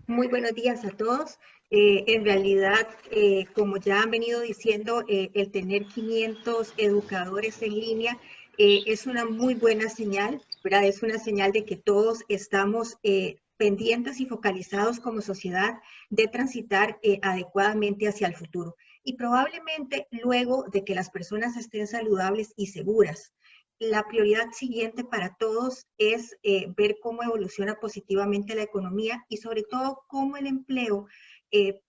Muy buenos días a todos. En realidad, como ya han venido diciendo, el tener 500 educadores en línea es una muy buena señal, ¿verdad? Es una señal de que todos estamos pendientes y focalizados como sociedad de transitar adecuadamente hacia el futuro. Y probablemente luego de que las personas estén saludables y seguras, la prioridad siguiente para todos es ver cómo evoluciona positivamente la economía y sobre todo cómo el empleo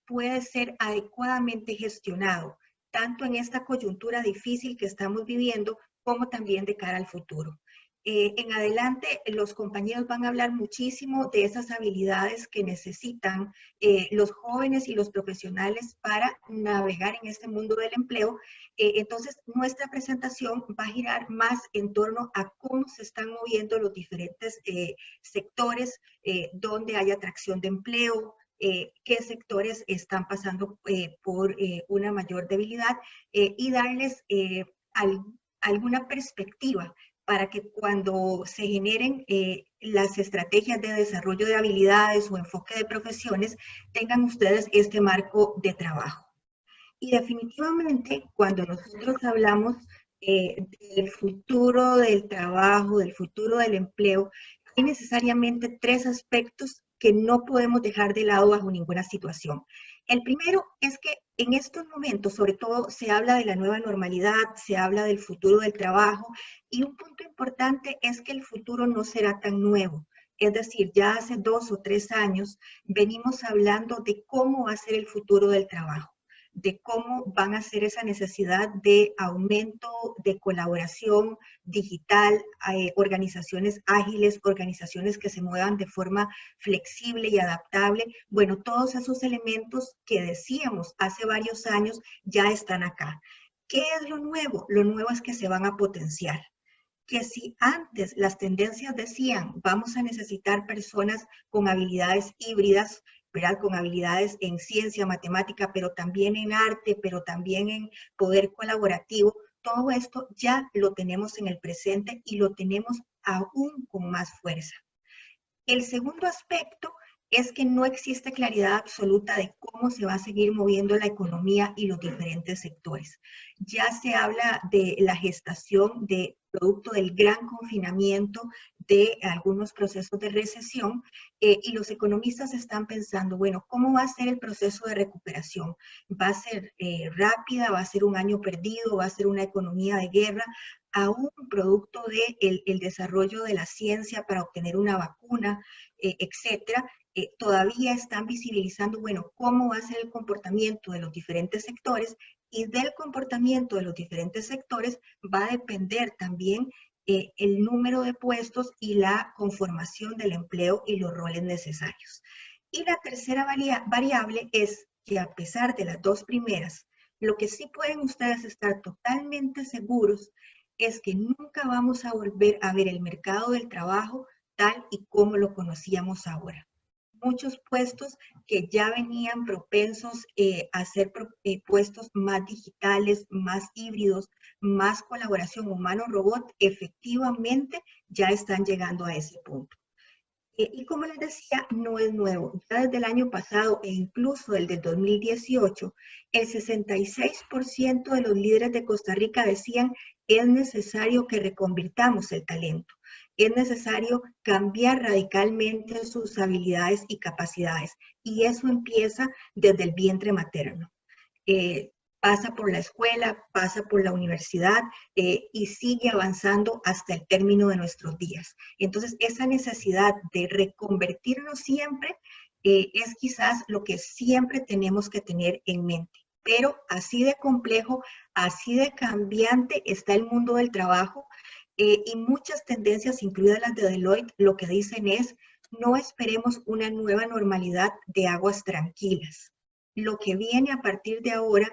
puede ser adecuadamente gestionado, tanto en esta coyuntura difícil que estamos viviendo como también de cara al futuro. En adelante, los compañeros van a hablar muchísimo de esas habilidades que necesitan los jóvenes y los profesionales para navegar en este mundo del empleo. Entonces, nuestra presentación va a girar más en torno a cómo se están moviendo los diferentes sectores donde hay atracción de empleo, qué sectores están pasando por una mayor debilidad y darles alguna perspectiva para que cuando se generen las estrategias de desarrollo de habilidades o enfoque de profesiones, tengan ustedes este marco de trabajo. Y definitivamente, cuando nosotros hablamos del futuro del trabajo, del futuro del empleo, hay necesariamente tres aspectos que no podemos dejar de lado bajo ninguna situación. El primero es que en estos momentos, sobre todo, se habla de la nueva normalidad, se habla del futuro del trabajo, y un punto importante es que el futuro no será tan nuevo. Es decir, ya hace 2 o 3 años venimos hablando de cómo va a ser el futuro del trabajo, de cómo van a ser esa necesidad de aumento de colaboración digital, organizaciones ágiles, organizaciones que se muevan de forma flexible y adaptable. Bueno, todos esos elementos que decíamos hace varios años ya están acá. ¿Qué es lo nuevo? Lo nuevo es que se van a potenciar. Que si antes las tendencias decían vamos a necesitar personas con habilidades híbridas, ¿verdad? Con habilidades en ciencia, matemática, pero también en arte, pero también en poder colaborativo, todo esto ya lo tenemos en el presente y lo tenemos aún con más fuerza. El segundo aspecto es que no existe claridad absoluta de cómo se va a seguir moviendo la economía y los diferentes sectores. Ya se habla de la gestación de producto del gran confinamiento, de algunos procesos de recesión, y los economistas están pensando, bueno, ¿cómo va a ser el proceso de recuperación? ¿Va a ser rápida? ¿Va a ser un año perdido? ¿Va a ser una economía de guerra? Aún producto del el desarrollo de la ciencia para obtener una vacuna, etcétera, todavía están visibilizando, bueno, cómo va a ser el comportamiento de los diferentes sectores, y del comportamiento de los diferentes sectores va a depender también el número de puestos y la conformación del empleo y los roles necesarios. Y la tercera variable es que a pesar de las dos primeras, lo que sí pueden ustedes estar totalmente seguros es que nunca vamos a volver a ver el mercado del trabajo tal y como lo conocíamos ahora. Muchos puestos que ya venían propensos a ser puestos más digitales, más híbridos, más colaboración humano-robot, efectivamente ya están llegando a ese punto. Y como les decía, no es nuevo. Ya desde el año pasado e incluso el del 2018, el 66% de los líderes de Costa Rica decían es necesario que reconvirtamos el talento. Es necesario cambiar radicalmente sus habilidades y capacidades. Y eso empieza desde el vientre materno. Pasa por la escuela, pasa por la universidad y sigue avanzando hasta el término de nuestros días. Entonces, esa necesidad de reconvertirnos siempre es quizás lo que siempre tenemos que tener en mente. Pero así de complejo, así de cambiante está el mundo del trabajo y muchas tendencias, incluidas las de Deloitte, lo que dicen es, no esperemos una nueva normalidad de aguas tranquilas. Lo que viene a partir de ahora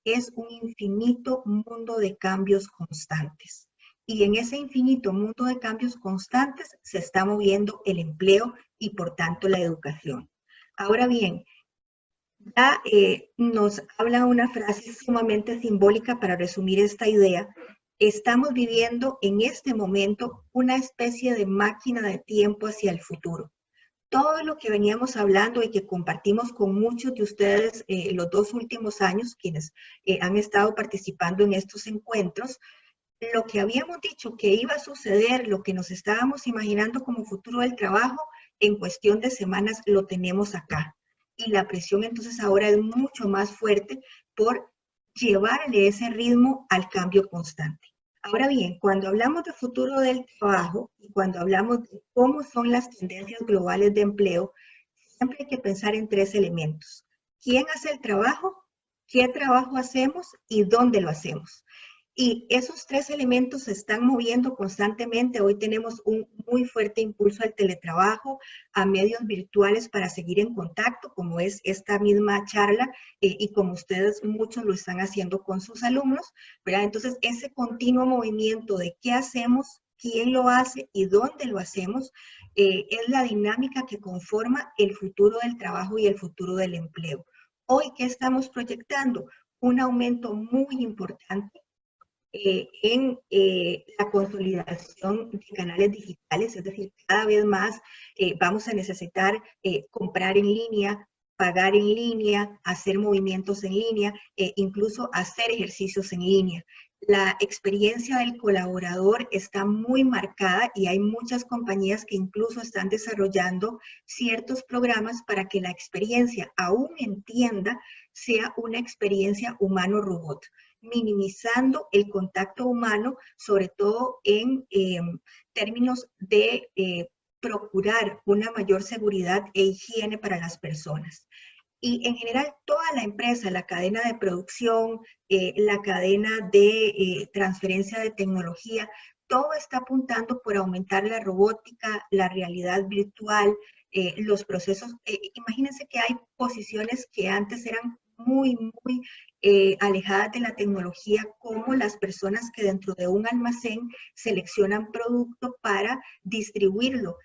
es un infinito mundo de cambios constantes. Y en ese infinito mundo de cambios constantes se está moviendo el empleo y por tanto la educación. Ahora bien, ya nos habla una frase sumamente simbólica para resumir esta idea. Estamos viviendo en este momento una especie de máquina de tiempo hacia el futuro. todo lo que veníamos hablando y que compartimos con muchos de ustedes los 2 últimos años, quienes han estado participando en estos encuentros, lo que habíamos dicho que iba a suceder, lo que nos estábamos imaginando como futuro del trabajo, en cuestión de semanas lo tenemos acá. Y la presión entonces ahora es mucho más fuerte por llevarle ese ritmo al cambio constante. Ahora bien, cuando hablamos de futuro del trabajo y cuando hablamos de cómo son las tendencias globales de empleo, siempre hay que pensar en 3 elementos. ¿Quién hace el trabajo? ¿Qué trabajo hacemos? ¿Y dónde lo hacemos? Y esos 3 elementos se están moviendo constantemente. Hoy tenemos un muy fuerte impulso al teletrabajo, a medios virtuales para seguir en contacto, como es esta misma charla, y como ustedes muchos lo están haciendo con sus alumnos, ¿verdad? Entonces, ese continuo movimiento de qué hacemos, quién lo hace y dónde lo hacemos, es la dinámica que conforma el futuro del trabajo y el futuro del empleo. Hoy, ¿qué estamos proyectando? Un aumento muy importante en la consolidación de canales digitales, es decir, cada vez más vamos a necesitar comprar en línea, pagar en línea, hacer movimientos en línea, incluso hacer ejercicios en línea. La experiencia del colaborador está muy marcada y hay muchas compañías que incluso están desarrollando ciertos programas para que la experiencia, aún en tienda, sea una experiencia humano-robot, minimizando el contacto humano, sobre todo en términos de procurar una mayor seguridad e higiene para las personas. Y en general toda la empresa, la cadena de producción, la cadena de transferencia de tecnología, todo está apuntando por aumentar la robótica, la realidad virtual, los procesos. Imagínense que hay posiciones que antes eran muy alejadas de la tecnología, como las personas que dentro de un almacén seleccionan producto para distribuirlo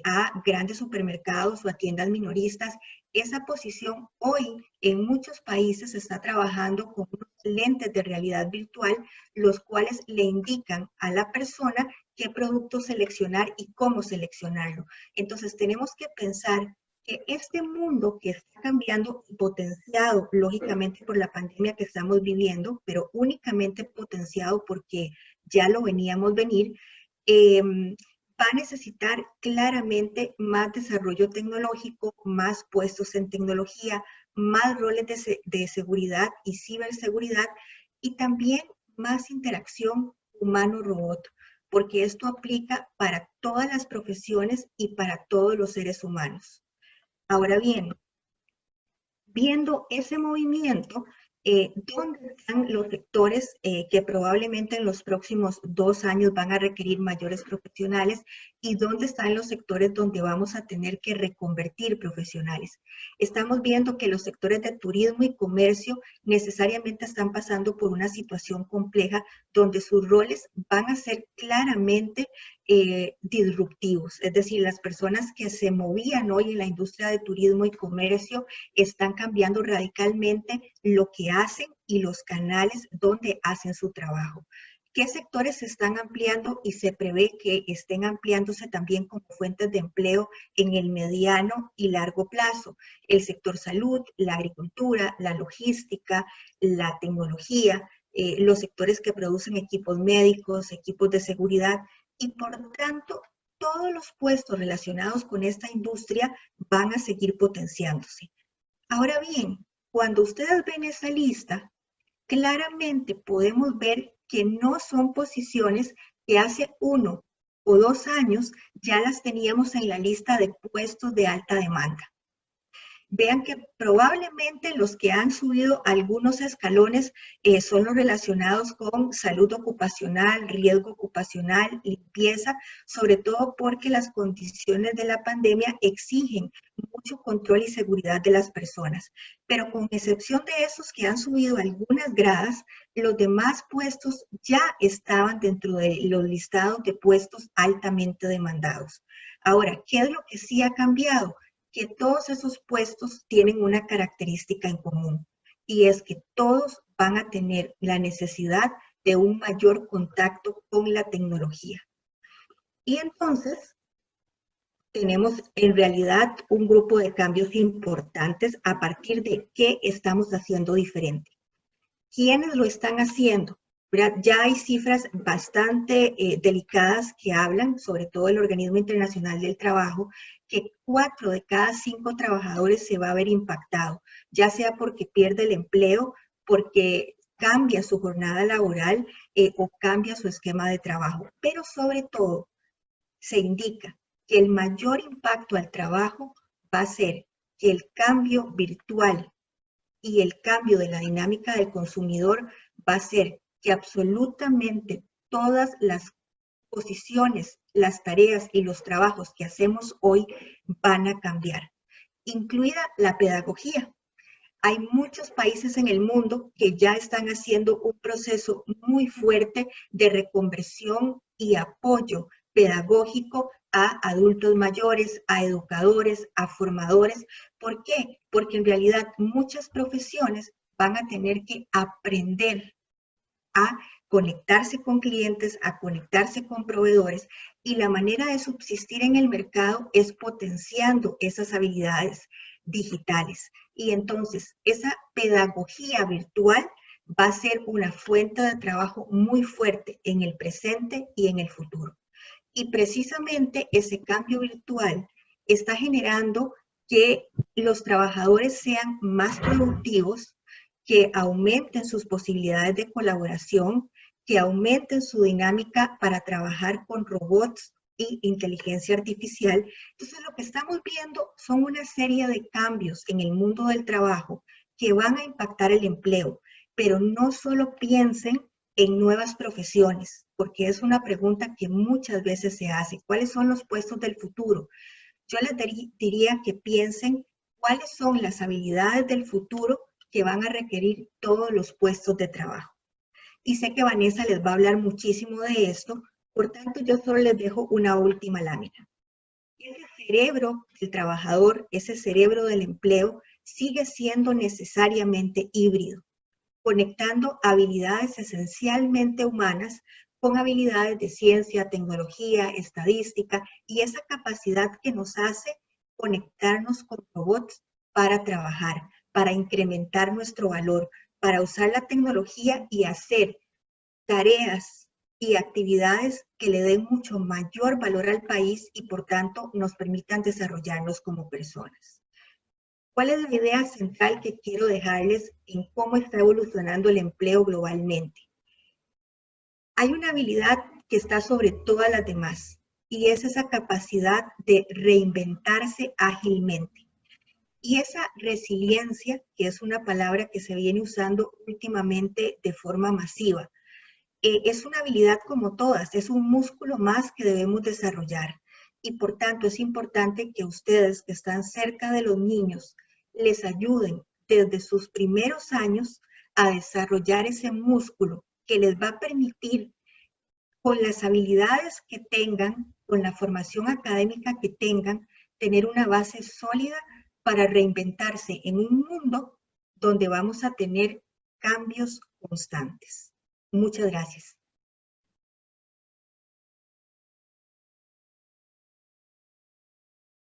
a grandes supermercados o a tiendas minoristas. Esa posición hoy en muchos países se está trabajando con unos lentes de realidad virtual, los cuales le indican a la persona qué producto seleccionar y cómo seleccionarlo. Entonces tenemos que pensar que este mundo que está cambiando, potenciado lógicamente por la pandemia que estamos viviendo, pero únicamente potenciado porque ya lo veníamos venir, va a necesitar claramente más desarrollo tecnológico, más puestos en tecnología, más roles de seguridad y ciberseguridad, y también más interacción humano-robot, porque esto aplica para todas las profesiones y para todos los seres humanos. Ahora bien, viendo ese movimiento, ¿dónde están los sectores que probablemente en los próximos 2 años van a requerir mayores profesionales y dónde están los sectores donde vamos a tener que reconvertir profesionales? Estamos viendo que los sectores de turismo y comercio necesariamente están pasando por una situación compleja donde sus roles van a ser claramente disruptivos, es decir, las personas que se movían hoy en la industria de turismo y comercio están cambiando radicalmente lo que hacen y los canales donde hacen su trabajo. ¿Qué sectores se están ampliando y se prevé que estén ampliándose también como fuentes de empleo en el mediano y largo plazo? El sector salud, la agricultura, la logística, la tecnología, los sectores que producen equipos médicos, equipos de seguridad, y por tanto todos los puestos relacionados con esta industria van a seguir potenciándose. Ahora bien, cuando ustedes ven esa lista, claramente podemos ver que no son posiciones que hace 1 o 2 años ya las teníamos en la lista de puestos de alta demanda. Vean que probablemente los que han subido algunos escalones son los relacionados con salud ocupacional, riesgo ocupacional, limpieza, sobre todo porque las condiciones de la pandemia exigen mucho control y seguridad de las personas. Pero con excepción de esos que han subido algunas gradas, los demás puestos ya estaban dentro de los listados de puestos altamente demandados. Ahora, ¿qué es lo que sí ha cambiado? Que todos esos puestos tienen una característica en común, y es que todos van a tener la necesidad de un mayor contacto con la tecnología. Y entonces, tenemos en realidad un grupo de cambios importantes a partir de qué estamos haciendo diferente. ¿Quiénes lo están haciendo? Ya hay cifras bastante delicadas que hablan, sobre todo el Organismo Internacional del Trabajo, que 4 de cada 5 trabajadores se va a ver impactado, ya sea porque pierde el empleo, porque cambia su jornada laboral o cambia su esquema de trabajo. Pero sobre todo, se indica que el mayor impacto al trabajo va a ser que el cambio virtual y el cambio de la dinámica del consumidor va a ser que absolutamente todas las posiciones, las tareas y los trabajos que hacemos hoy van a cambiar, incluida la pedagogía. Hay muchos países en el mundo que ya están haciendo un proceso muy fuerte de reconversión y apoyo pedagógico a adultos mayores, a educadores, a formadores. ¿Por qué? Porque en realidad muchas profesiones van a tener que aprender a conectarse con clientes, a conectarse con proveedores, y la manera de subsistir en el mercado es potenciando esas habilidades digitales. Y entonces esa pedagogía virtual va a ser una fuente de trabajo muy fuerte en el presente y en el futuro. Y precisamente ese cambio virtual está generando que los trabajadores sean más productivos, que aumenten sus posibilidades de colaboración, que aumenten su dinámica para trabajar con robots y inteligencia artificial. Entonces, lo que estamos viendo son una serie de cambios en el mundo del trabajo que van a impactar el empleo, pero no solo piensen en nuevas profesiones, porque es una pregunta que muchas veces se hace. ¿Cuáles son los puestos del futuro? Yo les diría que piensen cuáles son las habilidades del futuro que van a requerir todos los puestos de trabajo. Y sé que Vanessa les va a hablar muchísimo de esto, por tanto yo solo les dejo una última lámina. Ese cerebro del trabajador, ese cerebro del empleo, sigue siendo necesariamente híbrido, conectando habilidades esencialmente humanas con habilidades de ciencia, tecnología, estadística y esa capacidad que nos hace conectarnos con robots para trabajar, para incrementar nuestro valor, para usar la tecnología y hacer tareas y actividades que le den mucho mayor valor al país y por tanto nos permitan desarrollarnos como personas. ¿Cuál es la idea central que quiero dejarles en cómo está evolucionando el empleo globalmente? Hay una habilidad que está sobre todas las demás y es esa capacidad de reinventarse ágilmente. Y esa resiliencia, que es una palabra que se viene usando últimamente de forma masiva, es una habilidad como todas, es un músculo más que debemos desarrollar. Y por tanto es importante que ustedes que están cerca de los niños les ayuden desde sus primeros años a desarrollar ese músculo que les va a permitir, con las habilidades que tengan, con la formación académica que tengan, tener una base sólida para reinventarse en un mundo donde vamos a tener cambios constantes. Muchas gracias.